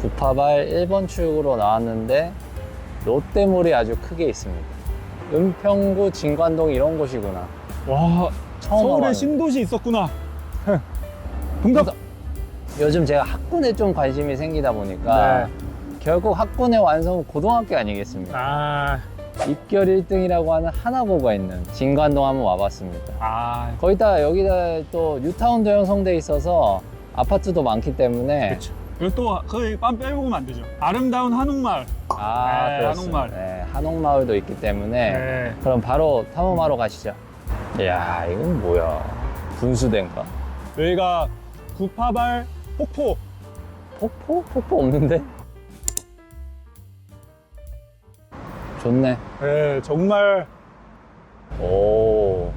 구파발 1번 출구로 나왔는데 롯데몰이 아주 크게 있습니다. 은평구 진관동 이런 곳이구나. 와, 처음 서울에 와봤는데. 신도시 있었구나. 동답. 요즘 제가 학군에 좀 관심이 생기다 보니까 네. 결국 학군의 완성은 고등학교 아니겠습니까? 아, 입결 1등이라고 하는 하나고가 있는 진관동 한번 와봤습니다. 아, 거기다 여기다 또 뉴타운도 형성돼 있어서 아파트도 많기 때문에 그렇죠. 그리고 또 거의 빰 빼먹으면 안 되죠. 아름다운 한옥마을. 아, 네, 그렇습니다. 한옥마을. 네, 한옥마을도 있기 때문에 네. 그럼 바로 탐험하러 가시죠. 이야, 이건 뭐야? 분수대인가? 여기가 구파발 폭포. 폭포? 폭포 없는데? 좋네. 네, 정말 오.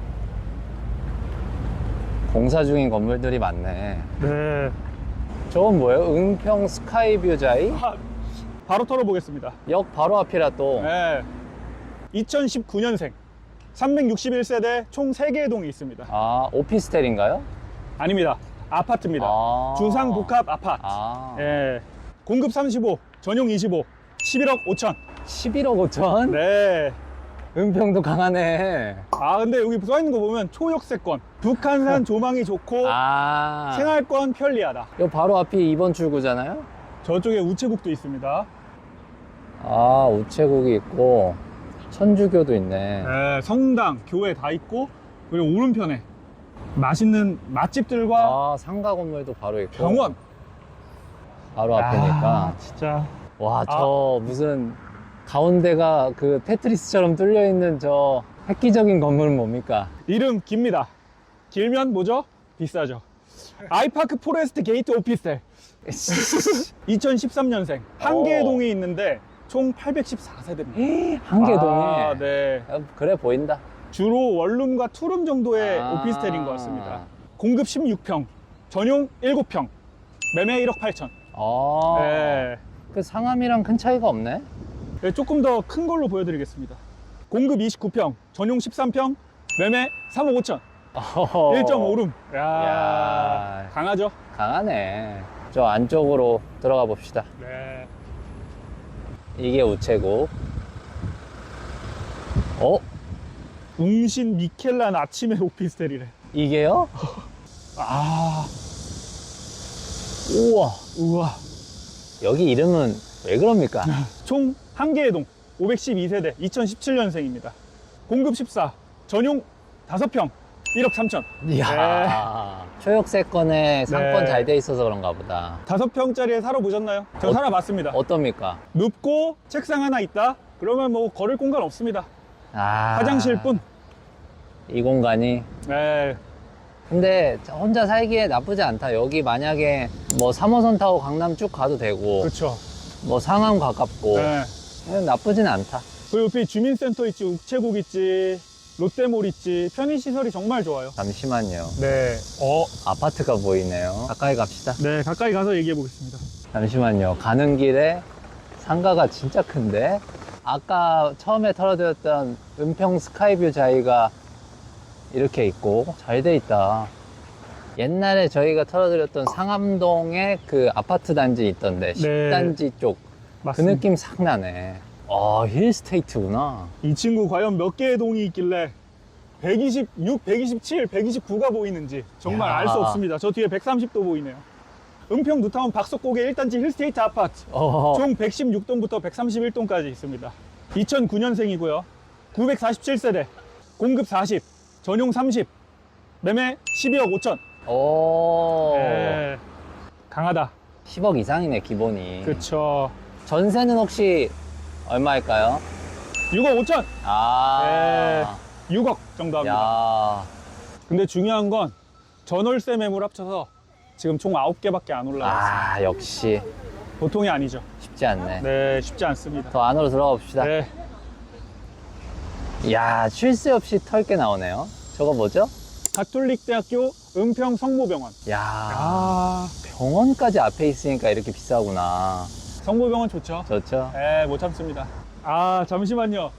공사 중인 건물들이 많네. 네. 저건 뭐예요? 은평 스카이뷰 자이? 바로 털어보겠습니다. 역 바로 앞이라 또. 네. 2019년생 361세대 총 3개의 동이 있습니다. 아, 오피스텔인가요? 아닙니다. 아파트입니다. 아. 주상복합 아파트. 아. 예. 공급 35, 전용 25, 11억 5천. 11억 5천? 네. 은평도 강하네. 아, 근데 여기 써있는 거 보면 초역세권, 북한산 조망이 좋고 아. 생활권 편리하다. 요 바로 앞이 2번 출구잖아요? 저쪽에 우체국도 있습니다. 아, 우체국이 있고, 천주교도 있네. 네, 성당, 교회 다 있고, 그리고 오른편에 맛있는 맛집들과 아, 상가 건물도 바로 있고. 병원. 바로 앞이니까. 아, 진짜. 와, 저 무슨 가운데가 그 테트리스처럼 뚫려 있는 저 획기적인 건물은 뭡니까? 이름 깁니다. 길면 뭐죠? 비싸죠. 아이파크 포레스트 게이트 오피스텔. 2013년생. 한 개의 동이 있는데 총 814세대입니다. 한계동에. 아, 네. 그래 보인다. 주로 원룸과 투룸 정도의 아. 오피스텔인 것 같습니다. 공급 16평, 전용 7평, 매매 1억 8천. 아. 네. 그 상암이랑 큰 차이가 없네. 네, 조금 더 큰 걸로 보여드리겠습니다. 공급 29평, 전용 13평, 매매 3억 5천. 1.5룸. 야, 야. 강하죠? 강하네. 저 안쪽으로 들어가 봅시다. 네. 이게 우체국. 어? 웅신 미켈란 아침의 오피스텔이래. 이게요? 아, 우와. 우와. 여기 이름은 왜 그럽니까? 총 한 개의 동, 512세대, 2017년생입니다. 공급 14, 전용 5평, 1억 3천. 이야. 초역세권에 상권 네. 잘 돼 있어서 그런가 보다. 5평짜리에 살아보셨나요? 저 어- 살아봤습니다. 어떻습니까? 눕고 책상 하나 있다? 그러면 뭐 걸을 공간 없습니다. 아. 화장실뿐. 이 공간이. 네. 근데 혼자 살기에 나쁘지 않다. 여기 만약에 뭐 3호선 타고 강남 쭉 가도 되고, 그렇죠. 뭐 상암 가깝고, 네. 나쁘진 않다. 그리고 옆에 주민센터 있지, 우체국 있지, 롯데몰 있지, 편의시설이 정말 좋아요. 잠시만요. 네. 아파트가 보이네요. 가까이 갑시다. 네, 가까이 가서 얘기해 보겠습니다. 잠시만요. 가는 길에 상가가 진짜 큰데? 아까 처음에 털어드렸던 은평 스카이뷰 자이가 이렇게 있고 잘 돼 있다. 옛날에 저희가 털어드렸던 상암동에 그 아파트 단지 있던데, 10단지 쪽. 그 맞습니다. 느낌 싹 나네. 아, 힐스테이트구나. 이 친구 과연 몇 개의 동이 있길래 126, 127, 129가 보이는지 정말 야. 알 수 없습니다. 저 뒤에 130도 보이네요. 은평 뉴타운 박석곡의 1단지 힐스테이트 아파트 총 116동부터 131동까지 있습니다. 2009년생이고요. 947세대, 공급 40, 전용 30, 매매 12억 5천. 오. 네. 강하다. 10억 이상이네, 기본이. 그쵸. 전세는 혹시 얼마일까요? 6억 5천. 아. 6억 정도 합니다. 야. 근데 중요한 건 전월세 매물 합쳐서 지금 총 9개밖에 안 올라왔어요. 아, 역시 보통이 아니죠. 쉽지 않네. 네, 쉽지 않습니다. 더 안으로 들어가 봅시다. 네, 이야, 쉴 새 없이 털 게 나오네요. 저거 뭐죠? 가톨릭대학교 은평 성모병원. 야, 아, 병원까지 앞에 있으니까 이렇게 비싸구나. 성모병원 좋죠? 좋죠? 네, 못 참습니다. 아, 잠시만요.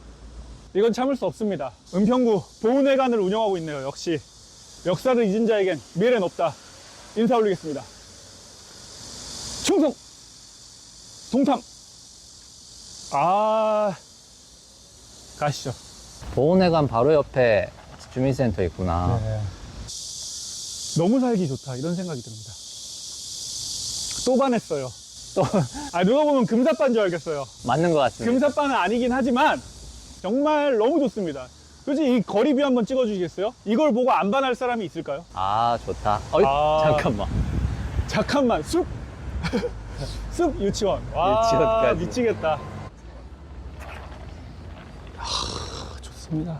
이건 참을 수 없습니다. 은평구 보훈회관을 운영하고 있네요. 역시 역사를 잊은 자에겐 미래는 없다. 인사 올리겠습니다. 충성! 동탐. 아, 가시죠. 보훈회관 바로 옆에 주민센터 있구나. 네. 너무 살기 좋다 이런 생각이 듭니다. 또 반했어요. 또 누가 보면 금사빠인 줄 알겠어요. 맞는 것 같습니다. 금사빠는 아니긴 하지만 정말 너무 좋습니다. 솔직히 이 거리뷰 한번 찍어주시겠어요? 이걸 보고 안 반할 사람이 있을까요? 아, 좋다. 어이, 잠깐만. 잠깐만, 숲! 숲 유치원. 와, 유치원까지. 미치겠다. 좋습니다.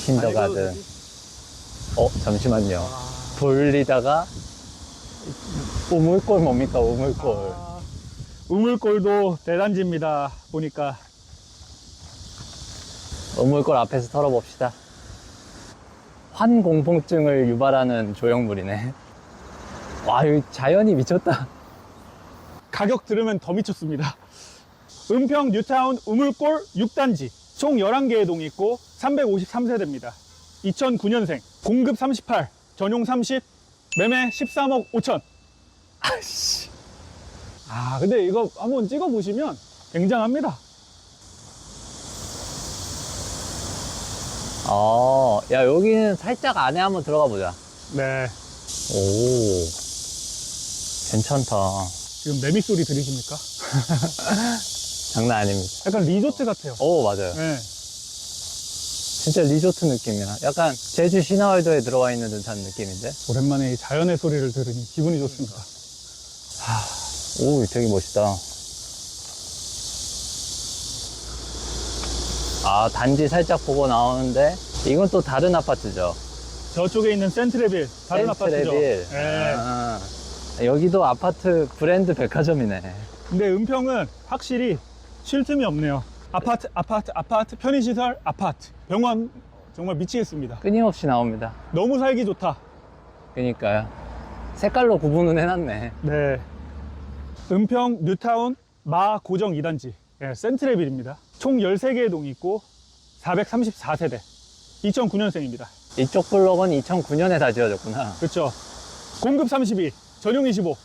킨더가든. 잠시만요. 돌리다가 우물골 뭡니까? 우물골. 우물골도 대단지입니다. 보니까. 우물골 앞에서 털어봅시다. 환공포증을 유발하는 조형물이네. 와, 여기 자연이 미쳤다. 가격 들으면 더 미쳤습니다. 은평 뉴타운 우물골 6단지 총 11개의 동이 있고 353세대입니다. 2009년생, 공급 38, 전용 30, 매매 13억 5천. 아씨. 근데 이거 한번 찍어보시면 굉장합니다. 야, 여기는 살짝 안에 한번 들어가 보자. 네. 오, 괜찮다. 지금 매미 소리 들리십니까? 장난 아닙니다. 약간 리조트 같아요. 오, 맞아요. 네. 진짜 리조트 느낌이야. 약간 제주 신화월드에 들어와 있는 듯한 느낌인데? 오랜만에 이 자연의 소리를 들으니 기분이 좋습니다. 오, 되게 멋있다. 단지 살짝 보고 나오는데, 이건 또 다른 아파트죠. 저쪽에 있는 센트레빌, 다른 아파트죠. 센트레빌. 네. 여기도 아파트 브랜드 백화점이네. 근데 은평은 확실히 쉴 틈이 없네요. 아파트, 편의시설, 아파트, 병원, 정말 미치겠습니다. 끊임없이 나옵니다. 너무 살기 좋다. 그니까요. 색깔로 구분은 해놨네. 네. 은평 뉴타운 마 고정 2단지, 센트레빌입니다. 총 13개의 동이 있고 434세대, 2009년생입니다. 이쪽 블록은 2009년에 다 지어졌구나. 그렇죠. 공급 32, 전용 25,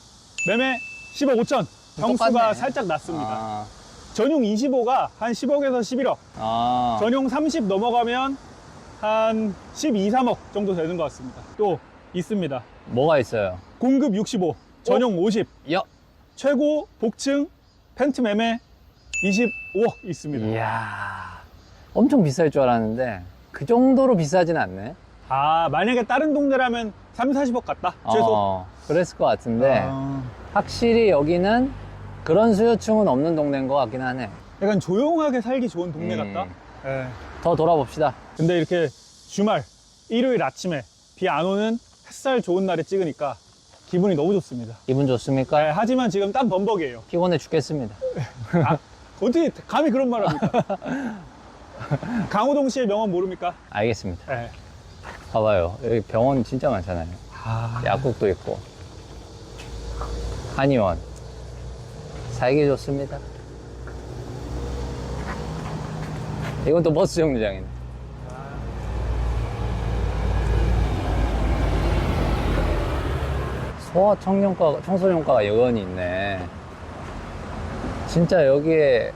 매매 10억 5천. 평수가 똑같네. 살짝 낮습니다. 전용 25가 한 10억에서 11억, 전용 30 넘어가면 한 12, 3억 정도 되는 것 같습니다. 또 있습니다. 뭐가 있어요? 공급 65, 전용 50, 야, 최고 복층 펜트 매매 25억 있습니다. 이야, 엄청 비쌀 줄 알았는데 그 정도로 비싸진 않네. 만약에 다른 동네라면 3, 40억 같다, 최소. 그랬을 것 같은데 확실히 여기는 그런 수요층은 없는 동네인 것 같긴 하네. 약간 조용하게 살기 좋은 동네 같다. 네. 더 돌아봅시다. 근데 이렇게 주말, 일요일 아침에 비 안 오는 햇살 좋은 날에 찍으니까 기분이 너무 좋습니다. 기분 좋습니까? 네, 하지만 지금 땀 범벅이에요. 피곤해 죽겠습니다. 어떻게 감히 그런 말 합니까? 강호동 씨의 명언 모릅니까? 알겠습니다. 네. 봐봐요. 여기 병원 진짜 많잖아요. 약국도 있고. 한의원. 살기 좋습니다. 이건 또 버스 정류장이네. 소아청년과, 청소년과가 여건이 있네. 진짜 여기에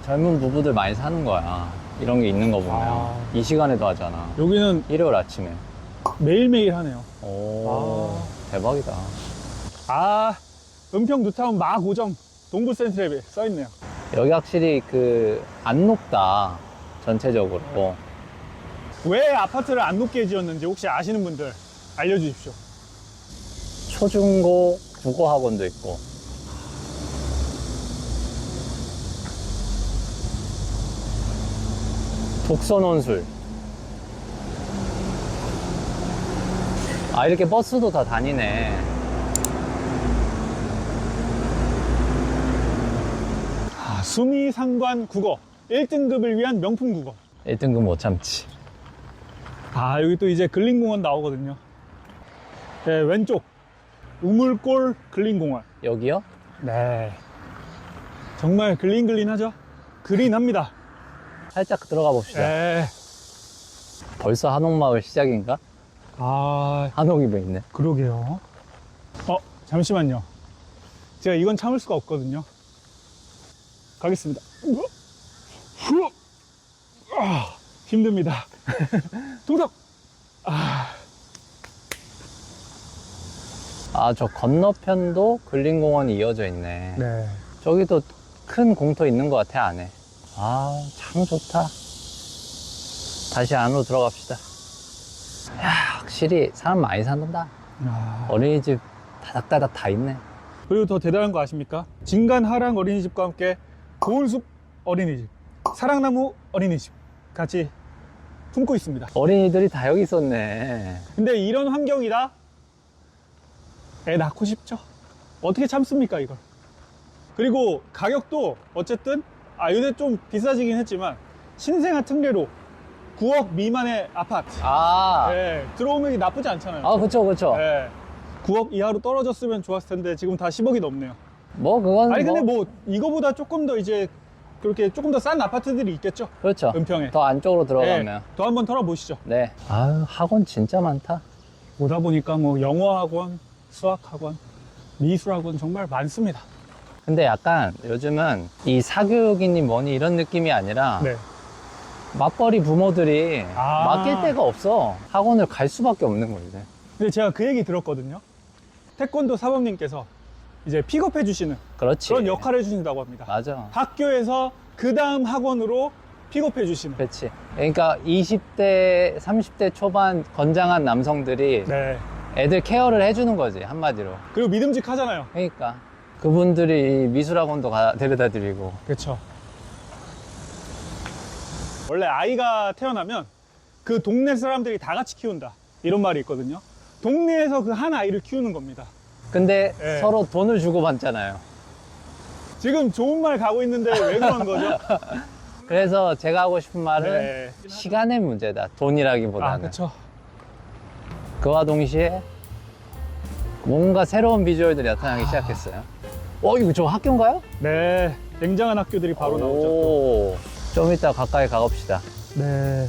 젊은 부부들 많이 사는 거야. 이런 게 있는 거 보면. 이 시간에도 하잖아. 여기는 일요일 아침에. 매일매일 하네요. 오, 대박이다. 은평 뉴타운 마고정 동부 센트레빌 써있네요. 여기 확실히 안 높다. 전체적으로. 왜 아파트를 안 높게 지었는지 혹시 아시는 분들 알려주십시오. 초중고 국어학원도 있고. 독서논술. 이렇게 버스도 다 다니네. 수미상관 국어 1등급을 위한 명품 국어. 1등급 못 참지. 여기 또 이제 근린공원 나오거든요. 네, 왼쪽 우물골 근린공원. 여기요? 네, 정말 근린근린하죠? 그린합니다. 살짝 들어가 봅시다. 네. 벌써 한옥마을 시작인가? 한옥이 뭐 있네. 그러게요. 잠시만요. 제가 이건 참을 수가 없거든요. 가겠습니다. 힘듭니다. 동작. 저 건너편도 근린공원이 이어져 있네. 네. 저기도 큰 공터 있는 것 같아, 안에. 참 좋다. 다시 안으로 들어갑시다. 야, 확실히 사람 많이 산다. 어린이집 다닥다닥 다 있네. 그리고 더 대단한 거 아십니까? 진간 하랑 어린이집과 함께 고울숲 어린이집, 사랑나무 어린이집 같이 품고 있습니다. 어린이들이 다 여기 있었네. 근데 이런 환경이다? 애 낳고 싶죠? 어떻게 참습니까, 이걸? 그리고 가격도 어쨌든, 요새 좀 비싸지긴 했지만, 신생아 특례로 9억 미만의 아파트. 네, 들어오면 나쁘지 않잖아요. 그쵸, 그쵸. 네, 9억 이하로 떨어졌으면 좋았을 텐데, 지금 다 10억이 넘네요. 그건. 근데 이거보다 조금 더 이제, 그렇게 조금 더 싼 아파트들이 있겠죠? 그렇죠. 은평에. 더 안쪽으로 들어가면. 네, 더 한번 털어보시죠. 네. 학원 진짜 많다. 오다 보니까 영어 학원, 수학 학원, 미술 학원 정말 많습니다. 근데 약간 요즘은 이 사교육이니 뭐니 이런 느낌이 아니라 네. 맞벌이 부모들이 아. 맡길 데가 없어. 학원을 갈 수밖에 없는 거지. 근데 제가 그 얘기 들었거든요. 태권도 사범님께서 이제 픽업해 주시는 그렇지. 그런 역할을 해주신다고 합니다. 맞아. 학교에서 그 다음 학원으로 픽업해 주시는. 그렇지. 그러니까 20대, 30대 초반 건장한 남성들이 네. 애들 케어를 해주는 거지, 한마디로. 그리고 믿음직하잖아요. 그러니까 그분들이 미술학원도 데려다 드리고. 그렇죠. 원래 아이가 태어나면 그 동네 사람들이 다 같이 키운다, 이런 말이 있거든요. 동네에서 그 한 아이를 키우는 겁니다. 근데 네. 서로 돈을 주고 받잖아요. 지금 좋은 말 가고 있는데 왜 그런 거죠? 그래서 제가 하고 싶은 말은 네. 시간의 문제다. 돈이라기보다는. 그렇죠. 그와 동시에 뭔가 새로운 비주얼들이 나타나기 시작했어요. 이거 저 학교인가요? 네, 굉장한 학교들이 바로 나오죠. 좀 이따 가까이 가봅시다. 네.